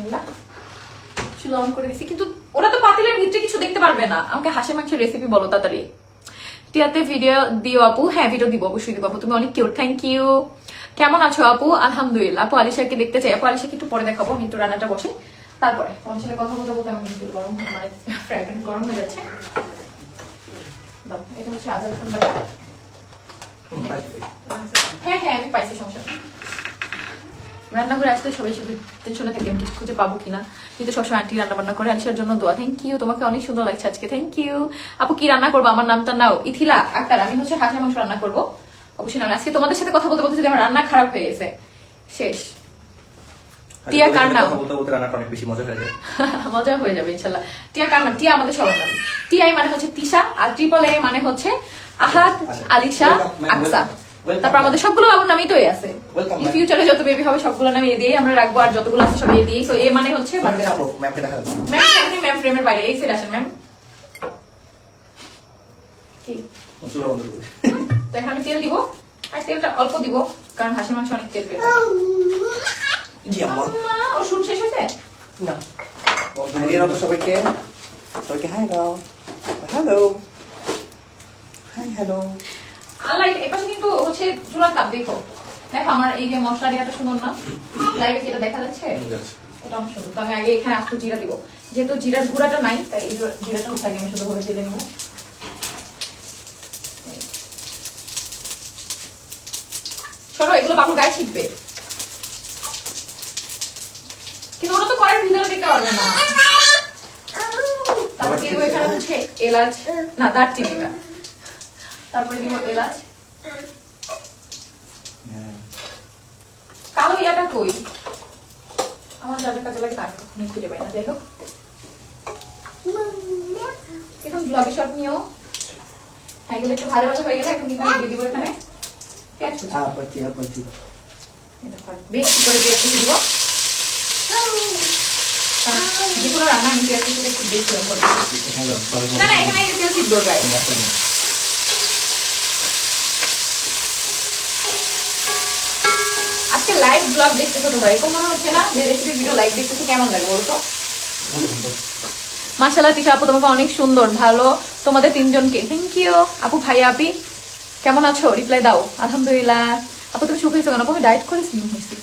বিসমিল্লাহ। চুলা অন করে দিছি, কিন্তু ওরা তো পাতিলের ভিতরে কিছু দেখতে পারবে না। আমাকে হাঁসের মাংসের রেসিপি বলো তাড়াতাড়ি। টিয়াতে ভিডিও দিও আপু? হ্যাঁ ভিডিও দিব, অবশ্যই দিব আপু। তুমি অনেক কিউট, থ্যাংক ইউ। কেমন আছো আপু? আলহামদুলিল্লাহ। আপু আলিশাকে দেখতে চাই। আপু আলিশাকে একটু পরে দেখাবো, আমি একটু রান্নাটা বসে তারপরে তোমার সাথে কথা বলতে বলতে আমি কিন্তু গরম মানে ফ্রাই প্যান গরম হয়ে যাচ্ছে। এটা হচ্ছে আদা রসুন বাটা। হ্যাঁ হ্যাঁ আমি পাইছি, সমস্যা নেই। রান্নাঘরে আসলে সবাই শুধু টেনশনে থাকে আমি কিছু খুঁজে পাবো কিনা, কিন্তু সবসময় আন্টি রান্না বান্না করে। আলিশার জন্য দোয়া। থ্যাংক ইউ, তোমাকে অনেক সুন্দর লাগছে আজকে, থ্যাংক ইউ। আপু কি রান্না করবো? আমার নামটা নাও, ইথিলা আক্তার। আমি হচ্ছে হাঁসের মাংস রান্না করবো অবশ্যই। না আজকে তোমাদের সাথে কথা বলতে বলতে যদি আমার রান্না খারাপ হয়ে গেছে শেষ। টিয়া কার নাম? মজা হয়ে যাবে ইনশাল্লাহ। টিয়া কার নাম? টিয়া আমাদের সবার নাম। টিআই মানে হচ্ছে তিশা, আর ট্রিপল এ মানে হচ্ছে আহাদ, আলিশা, আকসা। তারপর আমাদের সবগুলো বাবুর নামই তো এ আছে। ইন ফিউচারে যত বেবি হবে সবগুলো নামে এ দিয়ে আমরা রাখবো, আর যতগুলো আছে সব এ দিয়ে। তো এ মানে হচ্ছে ম্যাম ফ্রেমের বাইরে এই সাইড আসেন ম্যাম। কি তো এখন আমি তেল দিব, আর তেলটা অল্প দিব কারণ হাঁসের মাংস অনেক তেল বের হয়। ও শুট শেষ হয়েছে না সবাইকে সবাইকে হাই দাও। Hello hi hello. আল্লাহ এপাশে কিন্তু হচ্ছে চুলার তাপ দেখো। দেখো আমার এই যে মশলা দেওয়াটা সুন্দর না? লাইভে যেটা দেখা যাচ্ছে এটা অনেক সুন্দর। তো আমি আগে এখানে একটু জিরা দিব, যেহেতু জিরার গুঁড়াটা নাই তাই এই জিরাটা উঠে আমি শুধু ভাবে তেলে নেবো। সরো, এগুলো বাবুর গায়ে ছিটবে, কিন্তু ওরা তো কড়াইয়ের ভিতরে দেখতে পারবে না। তারপর দিব এখানে হচ্ছে এলাচ, না দারচিনি না, তারপরে দিব এলাচ। কালো ইয়াটা কই? আমার যাদের কাজে লাগে তার কখনোই খুঁজে পাই না। যাই হোক, এখন ব্লগে শট নিও। হ্যাঁ এগুলো একটু ভালো ভালো হয়ে গেলে এখন কিন্তু আমি দিয়ে দিব এখানে পেঁয়াজ কুচি। বেশি করে পেঁয়াজ কুচি দিব, যেগুলো রান্না আমি পেঁয়াজ কুচিটা একটু বেশি করবো। না না এখানে তেল ঠিক দরকার। আজকে লাইভ ব্লগ দেখতেছো তোমরা, এরকম মনে হচ্ছে না যে রেসিপি ভিডিও লাইভ দেখতেছো? কেমন লাগে বলো তো? মাশাআল্লাহ তিশা আপু তোমাকে অনেক সুন্দর, ভালো তোমাদের তিনজনকে। থ্যাংক ইউ আপু। ভাইয়া আপি কেমন আছো? রিপ্লাই দাও। আলহামদুলিল্লাহ। আপু তুমি শুকিয়েছো কেন? আমি ডায়েট করে স্লিম হয়েছি,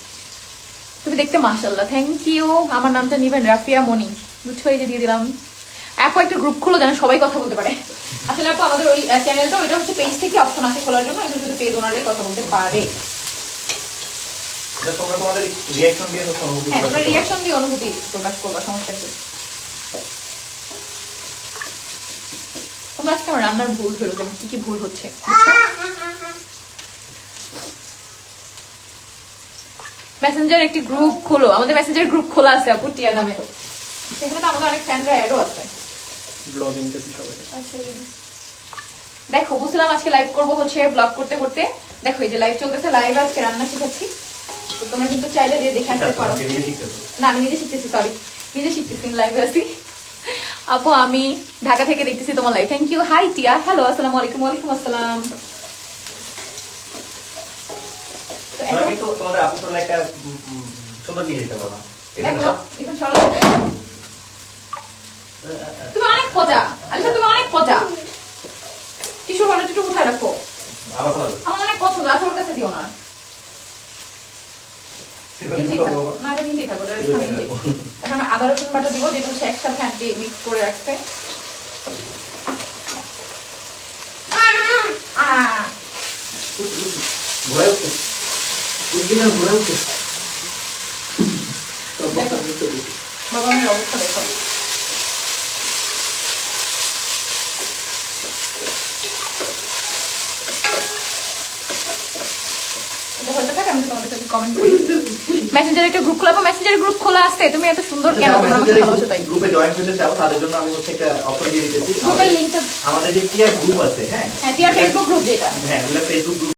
তুমি দেখতে মাশাআল্লাহ। Thank you. আমার নামটা নিবেন রাফিয়া মনি, বুঝছো? এই যে দিয়ে দিলাম। আপু একটা গ্রুপ খুলো যেন সবাই কথা বলতে পারে। আসলে আপু আমাদের ওই চ্যানেলটা ওইটা হচ্ছে পেজ থেকে অপশন আছে খোলার জন্য, এটা শুধু পেজ ওনারাই কথা বলতে পারে। তোমরা রিঅ্যাকশন দিয়ে অনুভূতি প্রকাশ করবা, সমস্যা কি? তোমরা আজকে আমার রান্নার ভুল ধরো, কি কি ভুল হচ্ছে। মেসেঞ্জার একটি গ্রুপ খোলো, আমাদের মেসেঞ্জার গ্রুপ খোলা আছে আপু টিয়া নামে, সেখানে তো আমাদের অনেক ফ্রেন্ডরা অ্যাডও আছে। দেখো বুঝলাম আজকে লাইভ করবো হচ্ছে ব্লগ করতে করতে। দেখো এই যে লাইভ চলতেছে, লাইভ আজকে রান্না শিখাচ্ছি। তোমরা কিন্তু চাইলে যে দেখে আসতে পারো। না আমি নিজে শিখতেছি, সরি নিজে শিখতেছি, লাইভে আছি। আপু আমি ঢাকা থেকে দেখতেছি তোমার live. Thank you. Hi Tia, hello আসসালামু আলাইকুম। ওয়ালাইকুম আসসালাম। তুমি অনেক খোঁজা আলিশা, তুমি অনেক খোঁজা। কিশোর বাড়ি একটু উঠায় রাখো, আমার অনেক পছন্দ আছে, ওর কাছে দিও না। এখন আদা রসুন বাটা দিব, যেটা হচ্ছে একসাথে আন্টি মিক্স করে রাখছে। বাবা আমি অবস্থা দেখো, মেসেঞ্জারে একটা গ্রুপ খোলা, মেসেঞ্জারে গ্রুপ খোলা আছে। তুমি এত সুন্দর কেন? গ্রুপে জয়েন করতে চাও তাদের জন্য আমি হচ্ছে একটা অফার দিয়ে দিতেছি। আমাদের যে টিআর গ্রুপ আছে, হ্যাঁ টিআর ফেসবুক গ্রুপ, যেটা হ্যাঁ ফেসবুক গ্রুপ